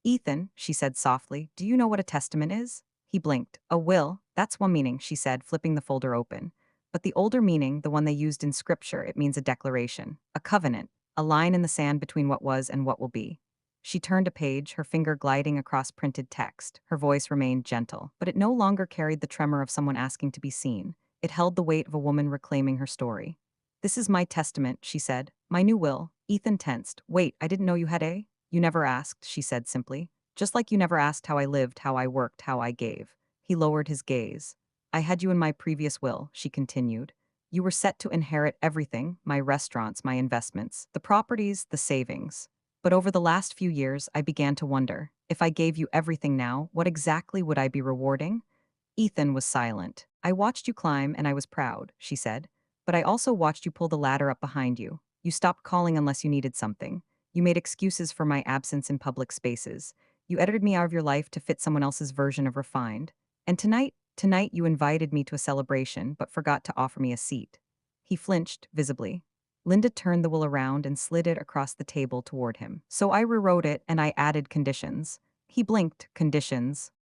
Ethan, she said softly, do you know what a testament is? He blinked. A will, that's one meaning, she said, flipping the folder open. But the older meaning, the one they used in scripture, it means a declaration, a covenant, a line in the sand between what was and what will be. She turned a page, her finger gliding across printed text. Her voice remained gentle, but it no longer carried the tremor of someone asking to be seen. It held the weight of a woman reclaiming her story. This is my testament, she said. My new will. Ethan tensed. Wait, I didn't know you had a? You never asked, she said simply. Just like you never asked how I lived, how I worked, how I gave. He lowered his gaze. I had you in my previous will, she continued. You were set to inherit everything, my restaurants, my investments, the properties, the savings. But over the last few years, I began to wonder, if I gave you everything now, what exactly would I be rewarding? Ethan was silent. I watched you climb and I was proud, she said. But I also watched you pull the ladder up behind you. You stopped calling unless you needed something. You made excuses for my absence in public spaces. You edited me out of your life to fit someone else's version of refined. And tonight you invited me to a celebration but forgot to offer me a seat. He flinched, visibly. Linda turned the will around and slid it across the table toward him. So I rewrote it and I added conditions. He blinked. Conditions.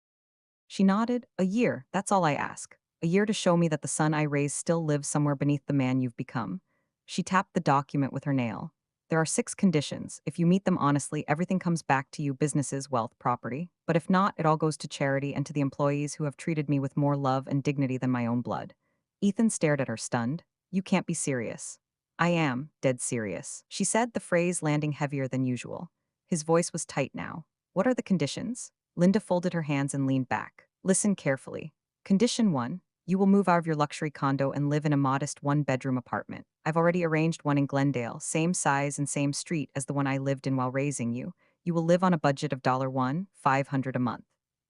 She nodded. A year, that's all I ask. A year to show me that the son I raised still lives somewhere beneath the man you've become. She tapped the document with her nail. There are 6 conditions. If you meet them honestly, everything comes back to you: businesses, wealth, property. But if not, it all goes to charity and to the employees who have treated me with more love and dignity than my own blood. Ethan stared at her, stunned. You can't be serious. I am, dead serious. She said, the phrase landing heavier than usual. His voice was tight now. What are the conditions? Linda folded her hands and leaned back. Listen carefully. Condition 1. You will move out of your luxury condo and live in a modest one-bedroom apartment. I've already arranged one in Glendale, same size and same street as the one I lived in while raising you. You will live on a budget of $1,500 a month.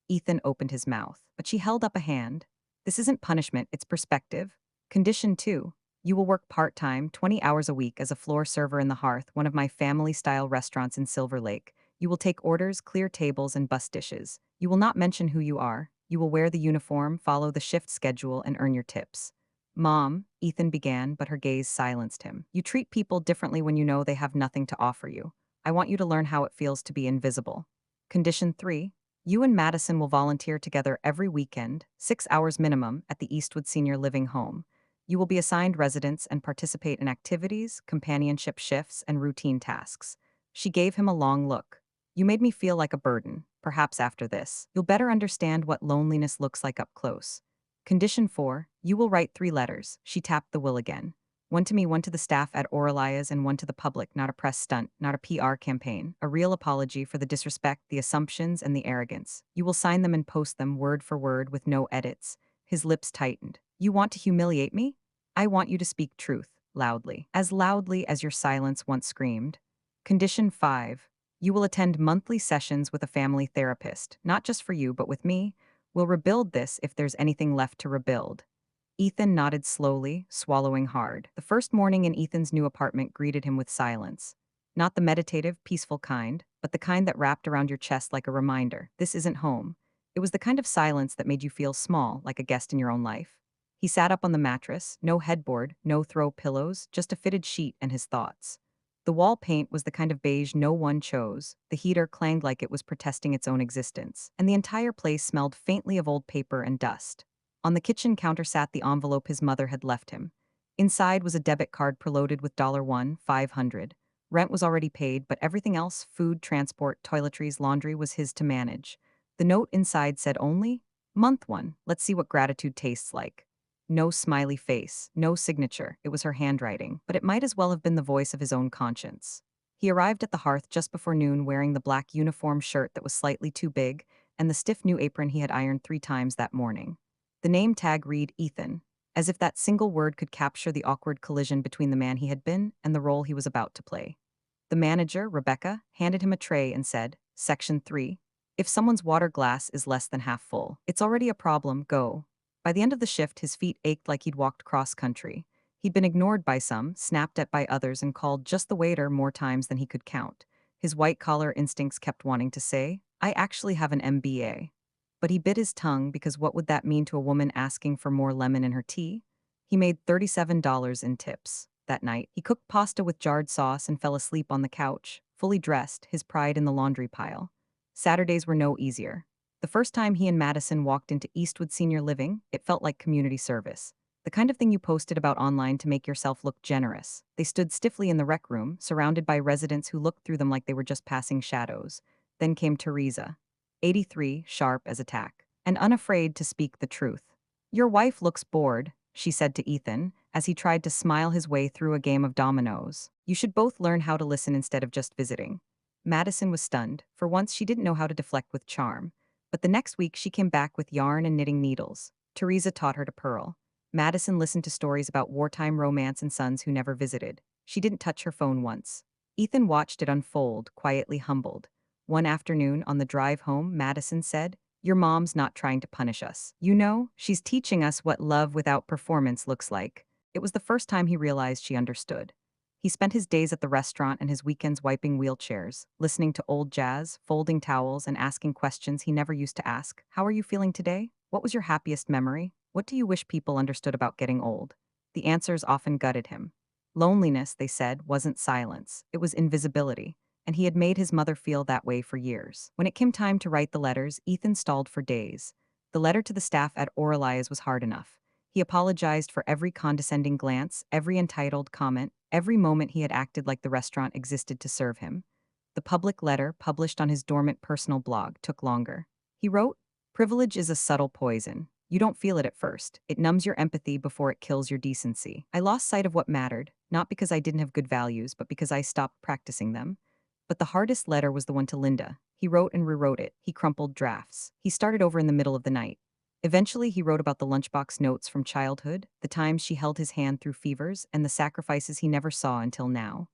Ethan opened his mouth, but she held up a hand. This isn't punishment, it's perspective. Condition 2. You will work part-time, 20 hours a week as a floor server in the Hearth, one of my family-style restaurants in Silver Lake. You will take orders, clear tables, and bus dishes. You will not mention who you are. You will wear the uniform, follow the shift schedule, and earn your tips. Mom, Ethan began, but her gaze silenced him. You treat people differently when you know they have nothing to offer you. I want you to learn how it feels to be invisible. Condition 3. You and Madison will volunteer together every weekend, 6 hours minimum, at the Eastwood Senior Living Home. You will be assigned residents and participate in activities, companionship shifts, and routine tasks. She gave him a long look. You made me feel like a burden. Perhaps after this, you'll better understand what loneliness looks like up close. Condition 4. You will write 3 letters. She tapped the will again. One to me, one to the staff at Oralia's, and one to the public, not a press stunt, not a PR campaign. A real apology for the disrespect, the assumptions, and the arrogance. You will sign them and post them word for word with no edits. His lips tightened. You want to humiliate me? I want you to speak truth, loudly. As loudly as your silence once screamed. Condition 5. You will attend monthly sessions with a family therapist, not just for you, but with me. We'll rebuild this if there's anything left to rebuild. Ethan nodded slowly, swallowing hard. The first morning in Ethan's new apartment greeted him with silence. Not the meditative, peaceful kind, but the kind that wrapped around your chest like a reminder. This isn't home. It was the kind of silence that made you feel small, like a guest in your own life. He sat up on the mattress, no headboard, no throw pillows, just a fitted sheet and his thoughts. The wall paint was the kind of beige no one chose, the heater clanged like it was protesting its own existence, and the entire place smelled faintly of old paper and dust. On the kitchen counter sat the envelope his mother had left him. Inside was a debit card preloaded with $1,500. Rent was already paid, but everything else, food, transport, toiletries, laundry, was his to manage. The note inside said only, Month 1, let's see what gratitude tastes like. No smiley face, no signature. It was her handwriting, but it might as well have been the voice of his own conscience. He arrived at the Hearth just before noon wearing the black uniform shirt that was slightly too big and the stiff new apron he had ironed 3 times that morning. The name tag read Ethan, as if that single word could capture the awkward collision between the man he had been and the role he was about to play. The manager, Rebecca, handed him a tray and said, Section 3. If someone's water glass is less than half full, it's already a problem, go. By the end of the shift, his feet ached like he'd walked cross-country. He'd been ignored by some, snapped at by others, and called just the waiter more times than he could count. His white-collar instincts kept wanting to say, I actually have an MBA. But he bit his tongue because what would that mean to a woman asking for more lemon in her tea? He made $37 in tips. That night, he cooked pasta with jarred sauce and fell asleep on the couch, fully dressed, his pride in the laundry pile. Saturdays were no easier. The first time he and Madison walked into Eastwood Senior Living, it felt like community service. The kind of thing you posted about online to make yourself look generous. They stood stiffly in the rec room, surrounded by residents who looked through them like they were just passing shadows. Then came Teresa, 83, sharp as a tack, and unafraid to speak the truth. Your wife looks bored, she said to Ethan, as he tried to smile his way through a game of dominoes. You should both learn how to listen instead of just visiting. Madison was stunned. For once, she didn't know how to deflect with charm. But the next week, she came back with yarn and knitting needles. Teresa taught her to purl. Madison listened to stories about wartime romance and sons who never visited. She didn't touch her phone once. Ethan watched it unfold, quietly humbled. One afternoon, on the drive home, Madison said, "Your mom's not trying to punish us. You know, she's teaching us what love without performance looks like." It was the first time he realized she understood. He spent his days at the restaurant and his weekends wiping wheelchairs, listening to old jazz, folding towels, and asking questions he never used to ask. "How are you feeling today? What was your happiest memory? What do you wish people understood about getting old?" The answers often gutted him. Loneliness, they said, wasn't silence, it was invisibility, and he had made his mother feel that way for years. When it came time to write the letters, Ethan stalled for days. The letter to the staff at Oralias was hard enough. He apologized for every condescending glance, every entitled comment, every moment he had acted like the restaurant existed to serve him. The public letter, published on his dormant personal blog, took longer. He wrote, "Privilege is a subtle poison. You don't feel it at first. It numbs your empathy before it kills your decency. I lost sight of what mattered, not because I didn't have good values, but because I stopped practicing them." But the hardest letter was the one to Linda. He wrote and rewrote it. He crumpled drafts. He started over in the middle of the night. Eventually, he wrote about the lunchbox notes from childhood, the times she held his hand through fevers, and the sacrifices he never saw until now.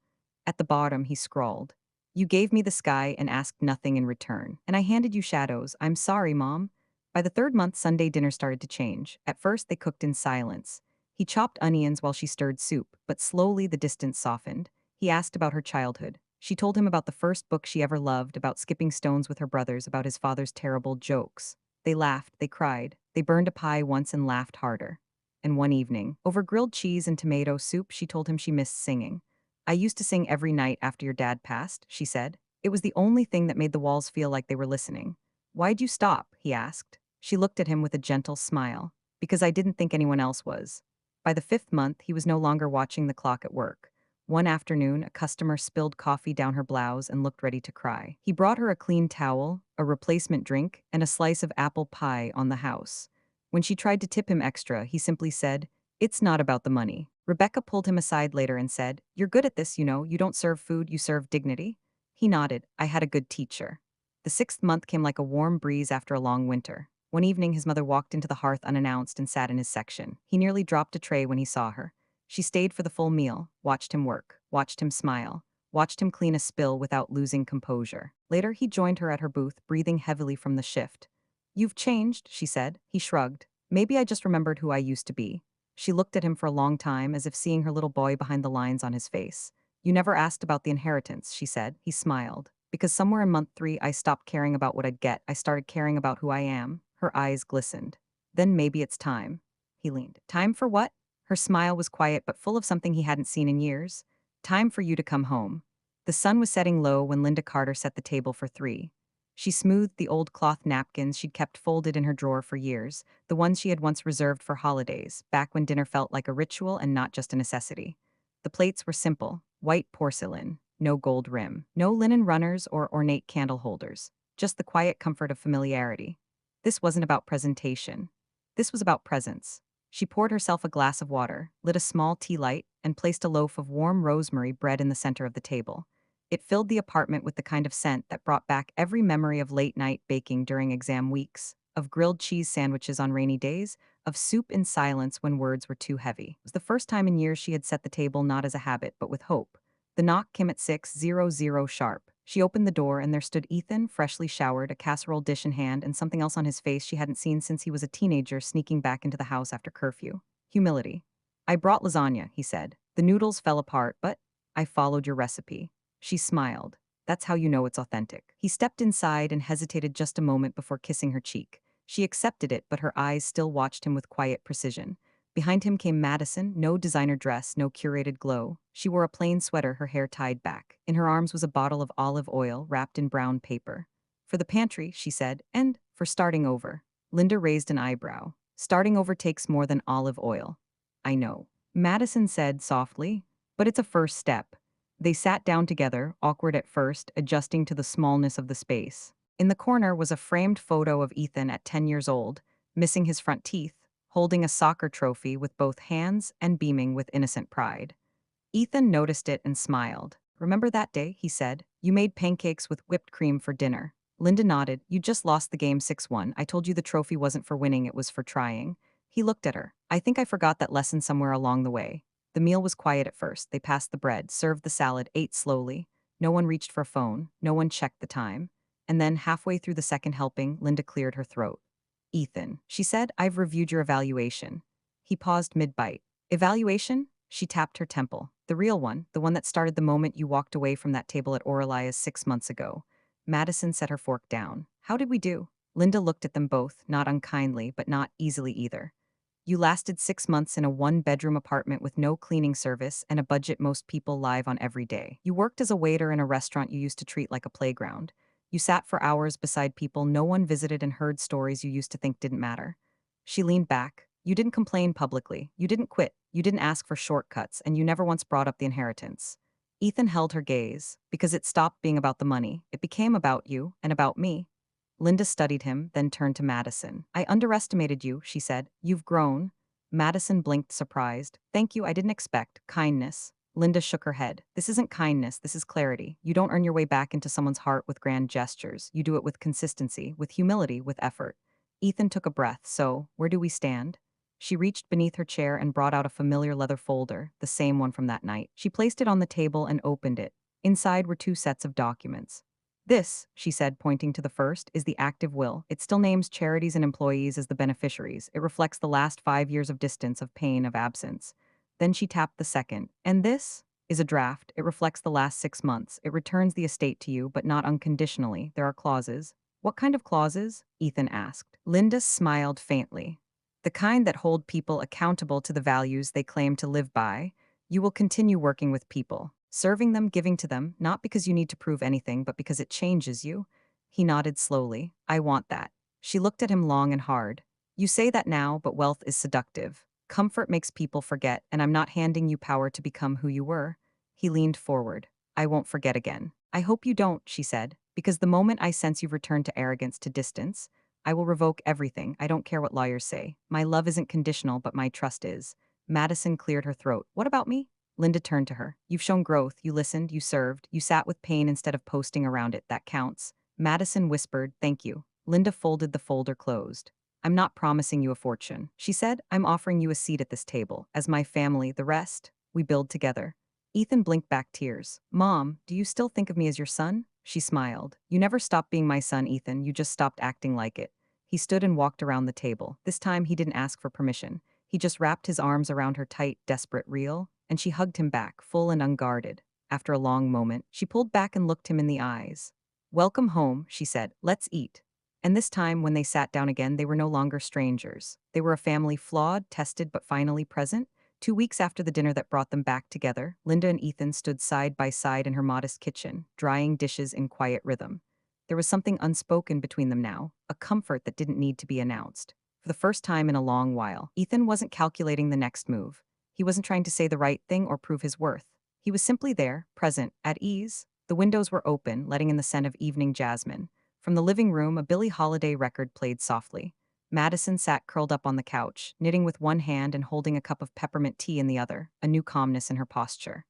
At the bottom, he scrawled, "You gave me the sky and asked nothing in return, and I handed you shadows. I'm sorry, Mom." By the third month, Sunday dinner started to change. At first, they cooked in silence. He chopped onions while she stirred soup, but slowly the distance softened. He asked about her childhood. She told him about the first book she ever loved, about skipping stones with her brothers, about his father's terrible jokes. They laughed, they cried, they burned a pie once and laughed harder. And one evening, over grilled cheese and tomato soup, she told him she missed singing. "I used to sing every night after your dad passed," she said. "It was the only thing that made the walls feel like they were listening." "Why'd you stop?" he asked. She looked at him with a gentle smile. "Because I didn't think anyone else was." By the fifth month, he was no longer watching the clock at work. One afternoon, a customer spilled coffee down her blouse and looked ready to cry. He brought her a clean towel, a replacement drink, and a slice of apple pie on the house. When she tried to tip him extra, he simply said, "It's not about the money." Rebecca pulled him aside later and said, "You're good at this, you know. You don't serve food, you serve dignity." He nodded. "I had a good teacher." The sixth month came like a warm breeze after a long winter. One evening, his mother walked into the hearth unannounced and sat in his section. He nearly dropped a tray when he saw her. She stayed for the full meal, watched him work, watched him smile, watched him clean a spill without losing composure. Later, he joined her at her booth, breathing heavily from the shift. "You've changed," she said. He shrugged. "Maybe I just remembered who I used to be." She looked at him for a long time, as if seeing her little boy behind the lines on his face. "You never asked about the inheritance," she said. He smiled. "Because somewhere in month 3, I stopped caring about what I'd get. I started caring about who I am." Her eyes glistened. "Then maybe it's time." He leaned. "Time for what?" Her smile was quiet but full of something he hadn't seen in years. "Time for you to come home." The sun was setting low when Linda Carter set the table for 3. She smoothed the old cloth napkins she'd kept folded in her drawer for years, the ones she had once reserved for holidays, back when dinner felt like a ritual and not just a necessity. The plates were simple, white porcelain, no gold rim, no linen runners or ornate candle holders, just the quiet comfort of familiarity. This wasn't about presentation. This was about presence. She poured herself a glass of water, lit a small tea light, and placed a loaf of warm rosemary bread in the center of the table. It filled the apartment with the kind of scent that brought back every memory of late-night baking during exam weeks, of grilled cheese sandwiches on rainy days, of soup in silence when words were too heavy. It was the first time in years she had set the table not as a habit, but with hope. The knock came at 6:00 sharp. She opened the door and there stood Ethan, freshly showered, a casserole dish in hand, and something else on his face she hadn't seen since he was a teenager sneaking back into the house after curfew. Humility. "I brought lasagna," he said. "The noodles fell apart, but I followed your recipe." She smiled. "That's how you know it's authentic." He stepped inside and hesitated just a moment before kissing her cheek. She accepted it, but her eyes still watched him with quiet precision. Behind him came Madison, no designer dress, no curated glow. She wore a plain sweater, her hair tied back. In her arms was a bottle of olive oil wrapped in brown paper. "For the pantry," she said, "and for starting over." Linda raised an eyebrow. "Starting over takes more than olive oil." "I know." Madison said softly, "but it's a first step." They sat down together, awkward at first, adjusting to the smallness of the space. In the corner was a framed photo of Ethan at 10 years old, missing his front teeth, holding a soccer trophy with both hands and beaming with innocent pride. Ethan noticed it and smiled. "Remember that day?" he said. You made pancakes with whipped cream for dinner. Linda nodded. You just lost the game 6-1. I told you the trophy wasn't for winning, it was for trying. He looked at her. I think I forgot that lesson somewhere along the way. The meal was quiet at first. They passed the bread, served the salad, ate slowly. No one reached for a phone. No one checked the time. And then, halfway through the second helping, Linda cleared her throat. Ethan, she said, I've reviewed your evaluation. He paused mid-bite. Evaluation? She tapped her temple. The real one, the one that started the moment you walked away from that table at Oralia's 6 months ago. Madison set her fork down. How did we do? Linda looked at them both, not unkindly, but not easily either. You lasted 6 months in a one-bedroom apartment with no cleaning service and a budget most people live on every day. You worked as a waiter in a restaurant you used to treat like a playground. You sat for hours beside people no one visited and heard stories you used to think didn't matter. She leaned back. You didn't complain publicly. You didn't quit. You didn't ask for shortcuts, and you never once brought up the inheritance. Ethan held her gaze. Because it stopped being about the money. It became about you and about me. Linda studied him, then turned to Madison. I underestimated you, she said. You've grown. Madison blinked, surprised. Thank you, I didn't expect. Kindness. Linda shook her head. This isn't kindness, this is clarity. You don't earn your way back into someone's heart with grand gestures. You do it with consistency, with humility, with effort. Ethan took a breath. So, where do we stand? She reached beneath her chair and brought out a familiar leather folder, the same one from that night. She placed it on the table and opened it. Inside were two sets of documents. This, she said, pointing to the first, is the active will. It still names charities and employees as the beneficiaries. It reflects the last 5 years of distance, of pain, of absence. Then she tapped the second. And this is a draft. It reflects the last 6 months. It returns the estate to you, but not unconditionally. There are clauses. What kind of clauses? Ethan asked. Linda smiled faintly. The kind that hold people accountable to the values they claim to live by. You will continue working with people, serving them, giving to them, not because you need to prove anything, but because it changes you. He nodded slowly. I want that. She looked at him long and hard. You say that now, but wealth is seductive. Comfort makes people forget, and I'm not handing you power to become who you were. He leaned forward. I won't forget again. I hope you don't, she said, because the moment I sense you've returned to arrogance, to distance, I will revoke everything. I don't care what lawyers say. My love isn't conditional, but my trust is. Madison cleared her throat. What about me? Linda turned to her. You've shown growth. You listened. You served. You sat with pain instead of posting around it. That counts. Madison whispered, thank you. Linda folded the folder closed. I'm not promising you a fortune. She said, I'm offering you a seat at this table. As my family, the rest, we build together. Ethan blinked back tears. Mom, do you still think of me as your son? She smiled. You never stopped being my son, Ethan. You just stopped acting like it. He stood and walked around the table. This time he didn't ask for permission. He just wrapped his arms around her tight, desperate, real, and she hugged him back, full and unguarded. After a long moment, she pulled back and looked him in the eyes. Welcome home, she said. Let's eat. And this time, when they sat down again, they were no longer strangers. They were a family flawed, tested, but finally present. 2 weeks after the dinner that brought them back together, Linda and Ethan stood side by side in her modest kitchen, drying dishes in quiet rhythm. There was something unspoken between them now, a comfort that didn't need to be announced. For the first time in a long while, Ethan wasn't calculating the next move. He wasn't trying to say the right thing or prove his worth. He was simply there, present, at ease. The windows were open, letting in the scent of evening jasmine. From the living room, a Billie Holiday record played softly. Madison sat curled up on the couch, knitting with one hand and holding a cup of peppermint tea in the other, a new calmness in her posture.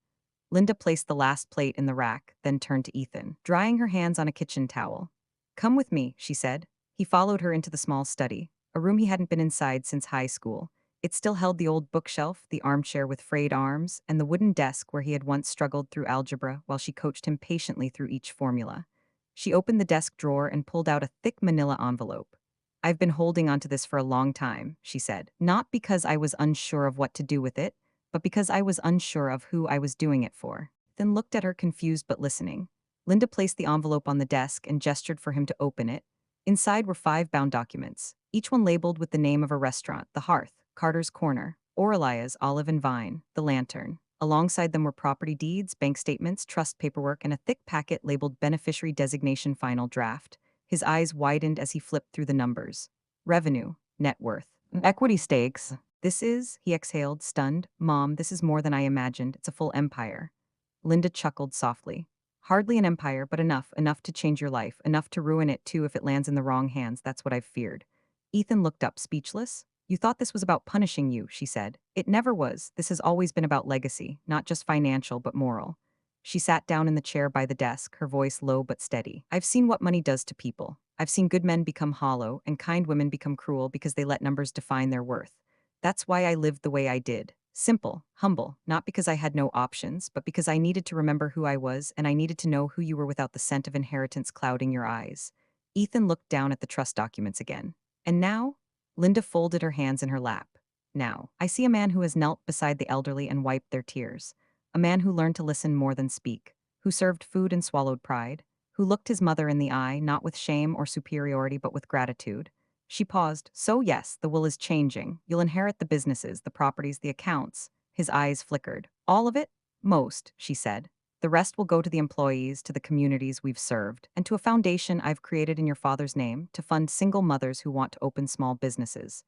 Linda placed the last plate in the rack, then turned to Ethan, drying her hands on a kitchen towel. Come with me, she said. He followed her into the small study, a room he hadn't been inside since high school. It still held the old bookshelf, the armchair with frayed arms, and the wooden desk where he had once struggled through algebra while she coached him patiently through each formula. She opened the desk drawer and pulled out a thick manila envelope. I've been holding onto this for a long time, she said, not because I was unsure of what to do with it, but because I was unsure of who I was doing it for. Then looked at her confused but listening. Linda placed the envelope on the desk and gestured for him to open it. Inside were 5 bound documents, each one labeled with the name of a restaurant: The Hearth, Carter's Corner, Oralia's Olive and Vine, The Lantern. Alongside them were property deeds, bank statements, trust paperwork, and a thick packet labeled Beneficiary Designation Final Draft. His eyes widened as he flipped through the numbers. Revenue, net worth, equity stakes. This is, he exhaled, stunned. Mom, this is more than I imagined. It's a full empire. Linda chuckled softly. Hardly an empire, but enough to change your life, enough to ruin it too if it lands in the wrong hands. That's what I've feared. Ethan looked up, speechless. You thought this was about punishing you, she said. It never was. This has always been about legacy, not just financial, but moral. She sat down in the chair by the desk, her voice low but steady. I've seen what money does to people. I've seen good men become hollow and kind women become cruel because they let numbers define their worth. That's why I lived the way I did. Simple, humble, not because I had no options, but because I needed to remember who I was and I needed to know who you were without the scent of inheritance clouding your eyes. Ethan looked down at the trust documents again. And now? Linda folded her hands in her lap. Now, I see a man who has knelt beside the elderly and wiped their tears. A man who learned to listen more than speak, who served food and swallowed pride, who looked his mother in the eye, not with shame or superiority, but with gratitude. She paused. So yes, the will is changing. You'll inherit the businesses, the properties, the accounts. His eyes flickered. All of it? Most, she said. The rest will go to the employees, to the communities we've served, and to a foundation I've created in your father's name to fund single mothers who want to open small businesses.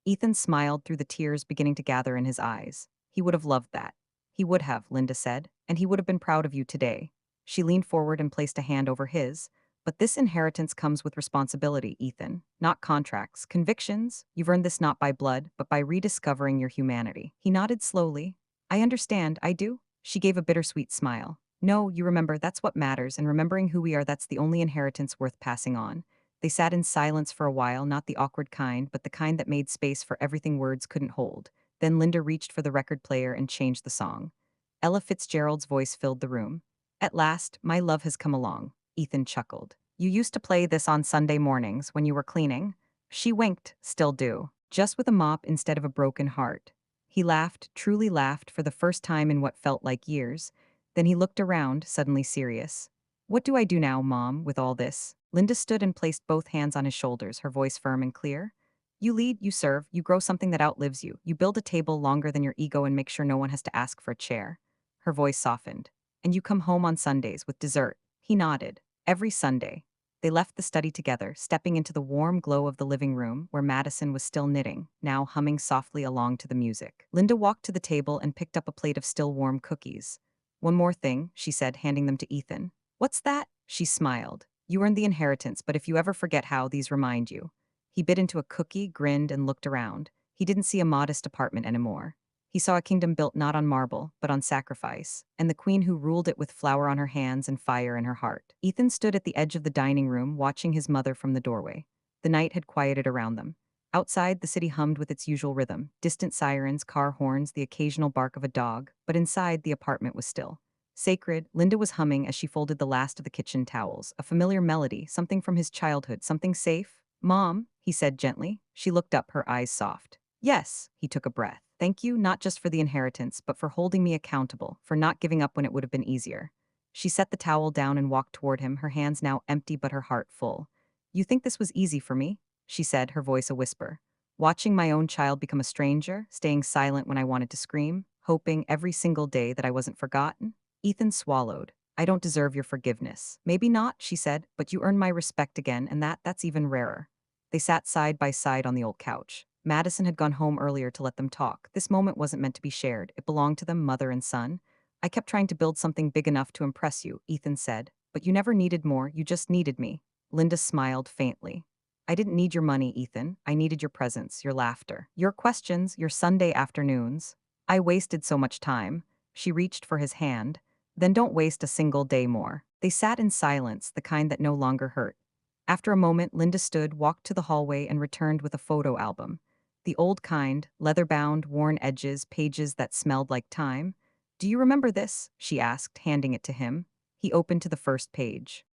Ethan smiled through the tears beginning to gather in his eyes. He would have loved that. He would have, Linda said, and he would have been proud of you today. She leaned forward and placed a hand over his. But this inheritance comes with responsibility, Ethan, not contracts, convictions. You've earned this not by blood, but by rediscovering your humanity. He nodded slowly. I understand, I do. She gave a bittersweet smile. No, you remember, that's what matters, and remembering who we are, that's the only inheritance worth passing on. They sat in silence for a while, not the awkward kind, but the kind that made space for everything words couldn't hold. Then Linda reached for the record player and changed the song. Ella Fitzgerald's voice filled the room. At last, my love has come along. Ethan chuckled. You used to play this on Sunday mornings when you were cleaning. She winked, still do, just with a mop instead of a broken heart. He laughed, truly laughed, for the first time in what felt like years. Then he looked around, suddenly serious. What do I do now, Mom, with all this? Linda stood and placed both hands on his shoulders, her voice firm and clear. You lead, you serve, you grow something that outlives you. You build a table longer than your ego and make sure no one has to ask for a chair. Her voice softened. And you come home on Sundays with dessert. He nodded. Every Sunday. They left the study together, stepping into the warm glow of the living room where Madison was still knitting, now humming softly along to the music. Linda walked to the table and picked up a plate of still warm cookies. One more thing, she said, handing them to Ethan. What's that? She smiled. You earned the inheritance, but if you ever forget how, these remind you. He bit into a cookie, grinned, and looked around. He didn't see a modest apartment anymore. He saw a kingdom built not on marble, but on sacrifice, and the queen who ruled it with flour on her hands and fire in her heart. Ethan stood at the edge of the dining room, watching his mother from the doorway. The night had quieted around them. Outside, the city hummed with its usual rhythm, distant sirens, car horns, the occasional bark of a dog, but inside, the apartment was still. Sacred, Linda was humming as she folded the last of the kitchen towels, a familiar melody, something from his childhood, something safe. Mom, he said gently. She looked up, her eyes soft. Yes, he took a breath. Thank you, not just for the inheritance, but for holding me accountable, for not giving up when it would have been easier. She set the towel down and walked toward him, her hands now empty but her heart full. You think this was easy for me? She said, her voice a whisper. Watching my own child become a stranger, staying silent when I wanted to scream, hoping every single day that I wasn't forgotten? Ethan swallowed. I don't deserve your forgiveness. Maybe not, she said, but you earn my respect again, and that's even rarer. They sat side by side on the old couch. Madison had gone home earlier to let them talk. This moment wasn't meant to be shared. It belonged to them, mother and son. I kept trying to build something big enough to impress you, Ethan said. But you never needed more, you just needed me. Linda smiled faintly. I didn't need your money, Ethan. I needed your presence, your laughter, your questions, your Sunday afternoons. I wasted so much time. She reached for his hand. Then don't waste a single day more. They sat in silence, the kind that no longer hurt. After a moment, Linda stood, walked to the hallway, and returned with a photo album. The old kind, leather-bound, worn edges, pages that smelled like time. Do you remember this? She asked, handing it to him. He opened to the first page.